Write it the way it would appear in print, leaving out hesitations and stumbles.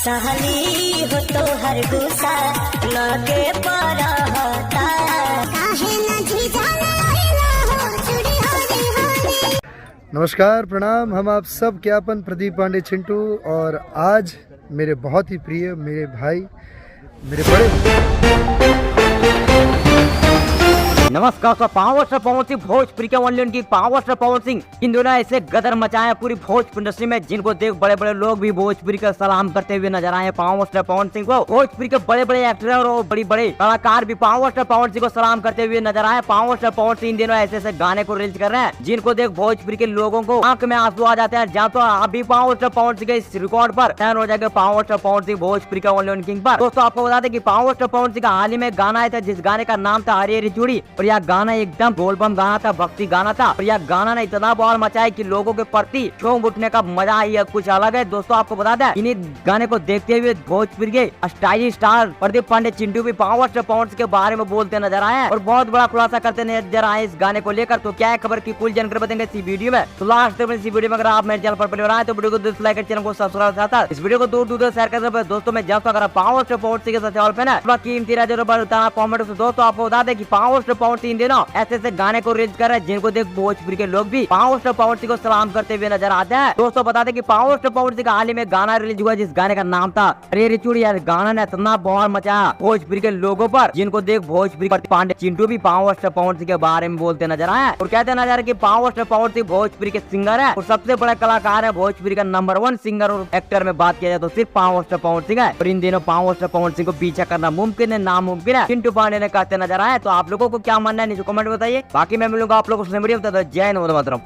सहली हो तो हर गुस्सा लगे पड़ा होता काहे न झिझलाइला हो चुड़ी होली होली। नमस्कार, प्रणाम। हम आप सब के अपन प्रदीप पांडे चिंटू, और आज मेरे बहुत ही प्रिय मेरे भाई, मेरे बड़े नमस्कार sir, power star Pawan Singh Bhojpuri के वन की पावर स्टार पवन सिंह इन दोनों ऐसे गदर मचाए पूरी भोजपुरी इंडस्ट्री में, जिनको देख बड़े बड़े लोग भी भोजपुरी का सलाम करते हुए नजर आए। पावर स्टार पवन सिंह को भोजपुरी के बड़े बड़े एक्टर और बड़ी बड़े कलाकार भी पावर स्टार पवन सिंह को सलाम करते हुए नजर आए। पावर स्टार पवन सिंह इन दिनों ऐसे ऐसे गाने को रिलीज कर रहे हैं जिनको देख भोजपुरी के लोगों को आंख में आंसू आ जाते हैं। जहाँ तो अभी पावर स्टार पवन सिंह के इस रिकॉर्ड पर फैन हो जाएगा पावर स्टार पवन सिंह भोजपुरी का वन किंग पर। दोस्तों आपको बता दें कि पावर स्टार पवन सिंह का हाल ही में गाना आया था जिस गाने का नाम था हरी हरी चूड़ी, और यह गाना एकदम गोल बम गाना था, भक्ति गाना था, और यह गाना ने इतना बवाल मचाया कि लोगों के प्रति झूम उठने का मजा ही कुछ अलग है। दोस्तों आपको बता दें इन्हीं गाने को देखते हुए भोजपुरी के स्टाइलिश स्टार प्रदीप पांडे चिंटू भी पावर स्टार पवन सिंह के बारे में बोलते नजर आए हैं और बहुत बड़ा खुलासा करते नजर आए इस गाने को लेकर। तो क्या है खबर की कुल जानकारी बताएंगे इस वीडियो में। तो लास्ट तक इस वीडियो में अगर आप मेरे चैनल पर पहले आए तो वीडियो को डिसलाइक कर चैनल को सब्सक्राइब करता इस वीडियो को दूर दूर शेयर कर। दोस्तों मैं जब अगर पावर स्टार पवन सिंह के साथ पे ना कीमती कॉमेंट। दोस्तों आपको बता दें कि पावर स्टार पवन सिंह दिनों ऐसे ऐसे गाने को रिलीज कर रहे हैं जिनको देख भोजपुरी के लोग भी पावर स्टार पवन सिंह को सलाम करते हुए नजर आते हैं। दोस्तों बता दें कि पावर स्टार पवन सिंह का हाल ही में गाना रिलीज हुआ जिस गाने का नाम था हरी हरी चूड़ी। यार गाना ने इतना बवाल मचाया भोजपुरी के लोगों पर, जिनको देख भोजपुरी पांडे चिंटू भी पावर स्टार पवन सिंह के बारे में बोलते नजर आए और कहते नजर आए कि पावर स्टार पवन सिंह भोजपुरी के सिंगर है और सबसे बड़ा कलाकार है। भोजपुरी का नंबर 1 सिंगर और एक्टर में बात किया जाए तो सिर्फ पावर स्टार पवन सिंह है, और इन दिनों पावर स्टार पवन सिंह को पीछा करना मुमकिन है नामुमकिन है, चिंटू पांडे ने कहते नजर आए। तो आप लोगों को क्या मानना है नीचे कमेंट बताइए। बाकी मैं मिलूंगा आप लोगों से। जय हिंद, वंदे मातरम।